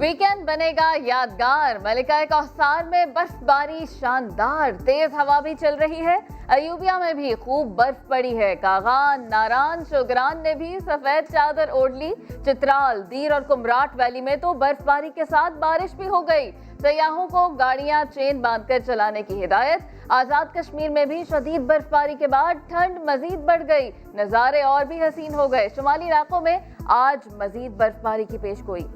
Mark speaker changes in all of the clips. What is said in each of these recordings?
Speaker 1: Weekend बनेगा यादगार। मलिका कौसार में बर्फबारी शानदार, तेज हवा भी चल रही है। अयूबिया में भी खूब बर्फ पड़ी है। कागान, नारान, शोगरान ने भी सफेद चादर ओढ़ ली। चित्राल, दीर और कुमराट वैली में तो बर्फबारी के साथ बारिश भी हो गई। सयाहों को गाड़ियां चेन बांधकर चलाने की हिदायत। आजाद कश्मीर में भी शदीद बर्फबारी के बाद ठंड मजीद बढ़ गई। नजारे और भी हसीन हो गए। शुमाली इलाकों में आज मजीद बर्फबारी की पेशगोई।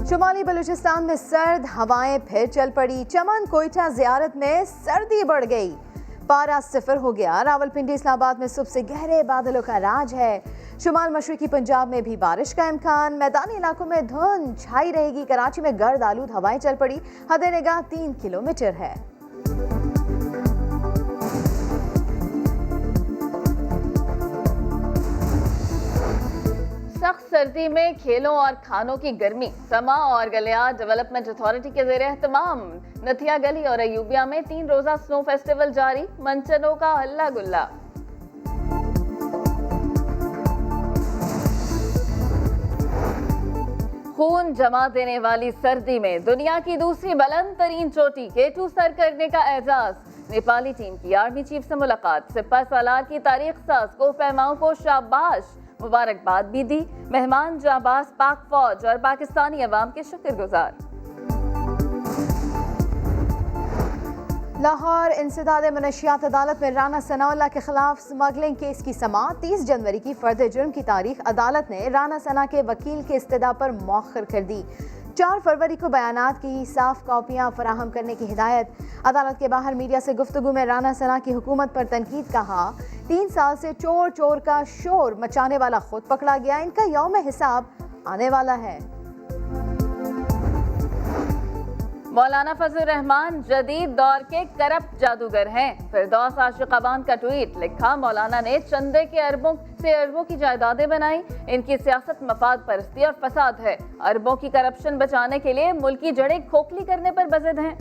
Speaker 2: शुमाली बलूचिस्तान में सर्द हवाएं फिर चल पड़ी। चमन कोयटा जियारत में सर्दी बढ़ गई। पारा 0 हो गया। रावलपिंडी इस्लामाबाद में सुबह से गहरे बादलों का राज है। शुमाल मशरकी पंजाब में भी बारिश का इम्कान। मैदानी इलाकों में धुंध छाई रहेगी। कराची में गर्द आलूद हवाएं चल पड़ी। हद निगाह 3 किलोमीटर है।
Speaker 1: सख्त सर्दी में खेलों और खानों की गर्मी। समा और गलियात डेवलपमेंट अथॉरिटी के ज़ेरे एहतमाम नथिया गली और अयूबिया में 3 रोजा स्नो फेस्टिवल जारी। मंचनों का हल्ला गुल्ला। खून जमा देने वाली सर्दी में दुनिया की दूसरी बुलंद तरीन चोटी K2 सर करने का एजाज। नेपाली टीम की आर्मी चीफ से मुलाकात। सिपा सालार की तारीख साज को पैमाओं को शाबाश मुबारकबाद भी दी। मेहमान जाबाज पाक फौज और पाकिस्तानी अवाम के शुक्रगुजार।
Speaker 2: लाहौर इंसदाद मनशियात अदालत में राना सनाउल्लाह के खिलाफ स्मगलिंग केस की समाअत। 30 जनवरी की फर्द जुर्म की तारीख अदालत ने राना सना के वकील के इस्तदा पर मौखर कर दी। 4 फरवरी को बयानात की साफ कॉपियां फराहम करने की हिदायत। अदालत के बाहर मीडिया से गुफ्तगू में राना सना की हुकूमत पर तनकीद। कहा 3 साल से चोर चोर का शोर मचाने वाला खुद पकड़ा गया। इनका यौम हिसाब आने वाला है।
Speaker 1: मौलाना फजल रहमान जदीद दौर के करप्ट जादूगर हैं। फिरदौस आशिकाबान का ट्वीट लिखा। मौलाना ने चंदे के अरबों की जायदादें बनाई। इनकी सियासत मफाद परस्ती और फसाद है। अरबों की करप्शन बचाने के लिए मुल्क की जड़ें खोखली करने पर बज़िद हैं।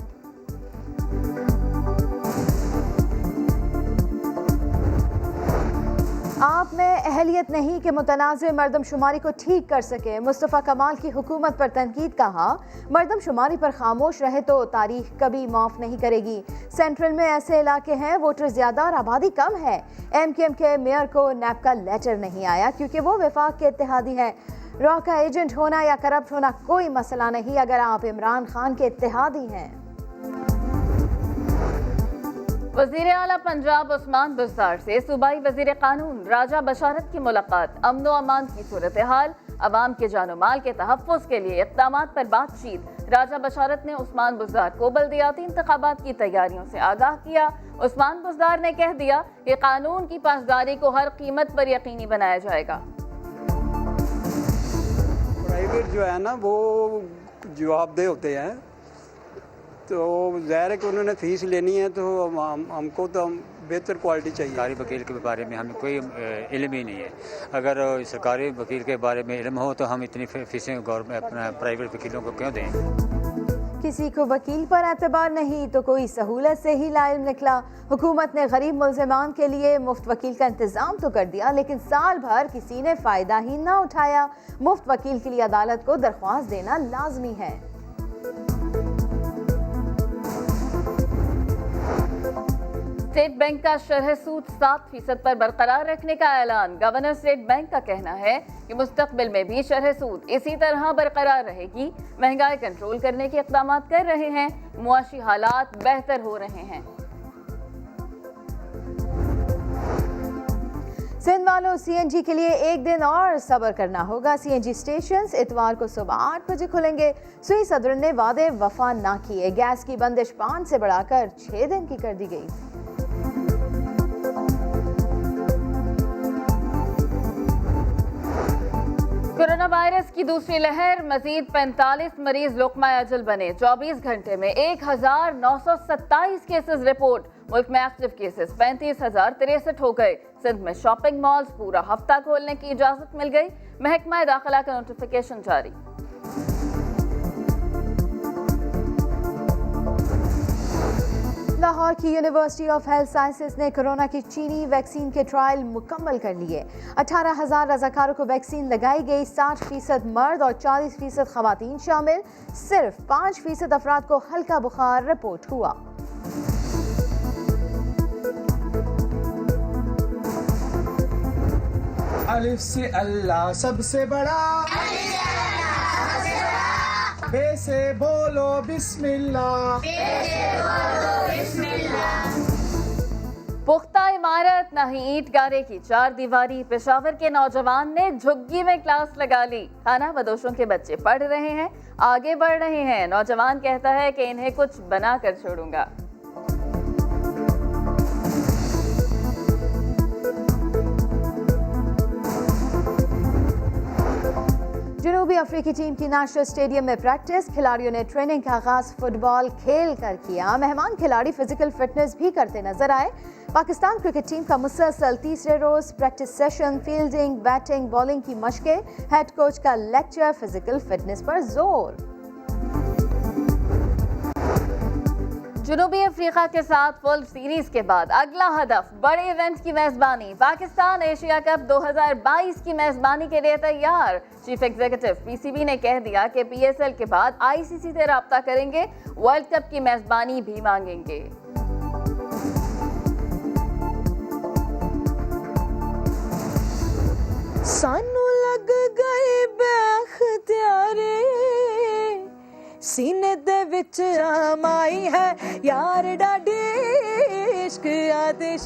Speaker 2: आप में अहलियत नहीं कि मुतनाज़ मरदमशुमारी को ठीक कर सके। मुस्तफ़ा कमाल की हुकूमत पर तनकीद। कहा मरदमशुमारी पर खामोश रहे तो तारीख कभी माफ़ नहीं करेगी। सेंट्रल में ऐसे इलाके हैं वोटर ज़्यादा और आबादी कम है। MKM के मेयर को नैब का लेटर नहीं आया क्योंकि वो वफाक के इत्तेहादी हैं। रॉ का एजेंट होना या करप्ट होना कोई मसला नहीं अगर आप इमरान खान के इत्तेहादी हैं।
Speaker 1: वज़ीर आला पंजाब उस्मान बुज़दार से सूबाई वज़ीर कानून राजा बशारत की मुलाकात। अमन व अमान की सूरत हाल, अवाम के जानो माल के तहफ़्फ़ुज़ के लिए इक़दामात पर बातचीत। राजा बशारत ने उस्मान बुज़दार को बल्दियाती इंतख़ाबात की तैयारियों से आगाह किया। उस्मान बुज़दार ने कह दिया कि कानून की पासदारी को हर कीमत पर यकीनी बनाया जाएगा।
Speaker 3: प्राइवेट जो है ना वो जवाबदेह होते हैं, तो ज़ाहिर है कि उन्होंने फ़ीस लेनी है तो हमको तो बेहतर क्वालिटी चाहिए।
Speaker 4: सरकारी वकील के बारे में हमें कोई इल्म ही नहीं है। अगर सरकारी वकील के बारे में इल्म हो तो हम इतनी फ़ीसें गवर्नमेंट अपना प्राइवेट वकीलों को क्यों दें।
Speaker 2: किसी को वकील पर एतबार नहीं तो कोई सहूलत से ही लाइल निकला। हुकूमत ने गरीब मुल्ज़िमान के लिए मुफ्त वकील का इंतज़ाम तो कर दिया लेकिन साल भर किसी ने फ़ायदा ही ना उठाया। मुफ्त वकील के लिए अदालत को दरख्वास्त देना लाजमी है।
Speaker 1: स्टेट बैंक का शरह सूद 7% पर बरकरार रखने का ऐलान। गवर्नर स्टेट बैंक का कहना है कि मुस्तकबिल में भी शरह सूद इसी तरह बरकरार रहेगी। महंगाई कंट्रोल करने के इक़दाम कर रहे हैं। मुआशी हालात बेहतर हो रहे हैं।
Speaker 2: सिंध वालों CNG के लिए एक दिन और सब्र करना होगा। CNG स्टेशन इतवार को सुबह 8 बजे खुलेंगे। सुई सदर ने वादे वफा ना किए। गैस की बंदिश 5 से बढ़ाकर 6 दिन की कर दी गई।
Speaker 1: कोरोना वायरस की दूसरी लहर। मजीद 45 मरीज लोकमा अजल बने। 24 घंटे में 1927 केसेस रिपोर्ट। मुल्क में एक्टिव केसेस 35,063 हो गए। सिंध में शॉपिंग मॉल्स पूरा हफ्ता खोलने की इजाजत मिल गई। महकमा दाखिला का नोटिफिकेशन जारी।
Speaker 2: लाहौर की यूनिवर्सिटी ऑफ हेल्थ साइंसेज ने कोरोना की चीनी वैक्सीन के ट्रायल मुकम्मल कर लिए। 18,000 रजाकारों को वैक्सीन लगाई गई। 60% मर्द और 40% खवातीन शामिल। सिर्फ 5% अफराद को हल्का बुखार रिपोर्ट हुआ।
Speaker 5: अलिफ से अल्लाह सबसे बड़ा, बे से बोलो बिस्मिल्लाह।
Speaker 1: पुख्ता इमारत न ही ईंट गारे की चार दीवारी। पेशावर के नौजवान ने झुग्गी में क्लास लगा ली। खाना बदोशों के बच्चे पढ़ रहे हैं, आगे बढ़ रहे हैं। नौजवान कहता है कि इन्हें कुछ बना कर छोड़ूंगा।
Speaker 2: जनूबी अफ्रीकी टीम की नेशनल स्टेडियम में प्रैक्टिस। खिलाड़ियों ने ट्रेनिंग का आगाज फुटबॉल खेल कर किया। मेहमान खिलाड़ी फिजिकल फिटनेस भी करते नजर आए। पाकिस्तान क्रिकेट टीम का मुसलसल तीसरे रोज practice session, fielding, batting, bowling की मशकें। हेड कोच का लेक्चर, फिजिकल फिटनेस पर जोर।
Speaker 1: जनूबी अफ्रीका के साथ वर्ल्ड सीरीज के बाद अगला हदफ बड़े इवेंट की मेजबानी। पाकिस्तान एशिया कप 2022 की मेजबानी के लिए तैयार। चीफ एग्जीक्यूटिव पीसीबी ने कह दिया कि पीएसएल के बाद आईसीसी से राब्ता करेंगे, वर्ल्ड कप की मेजबानी भी मांगेंगे।
Speaker 6: सानू लग गई बेख्तियारी, सीने दे विच आमाई है यार डाडी इश्क आतिश।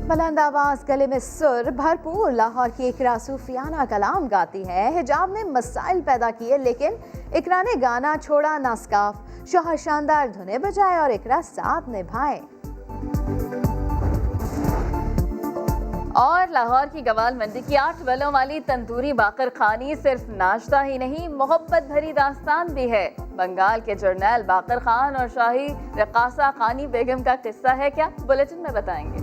Speaker 2: बुलंद आवाज, गले में सुर भरपूर लाहौर की इकरा सूफियाना कलाम गाती है। हिजाब ने मसाइल पैदा किए लेकिन इकरा ने गाना छोड़ा ना स्काफ। शोहर शानदार धुने बजाए और इकरा साथ निभाए।
Speaker 1: और लाहौर की गवाल मंडी की 8 बलों वाली तंदूरी बाकर खानी सिर्फ नाश्ता ही नहीं, मोहब्बत भरी दास्तान भी है। बंगाल के जर्नैल बाकर खान और शाही रकासा खानी बेगम का किस्सा है क्या, बुलेटिन में बताएंगे।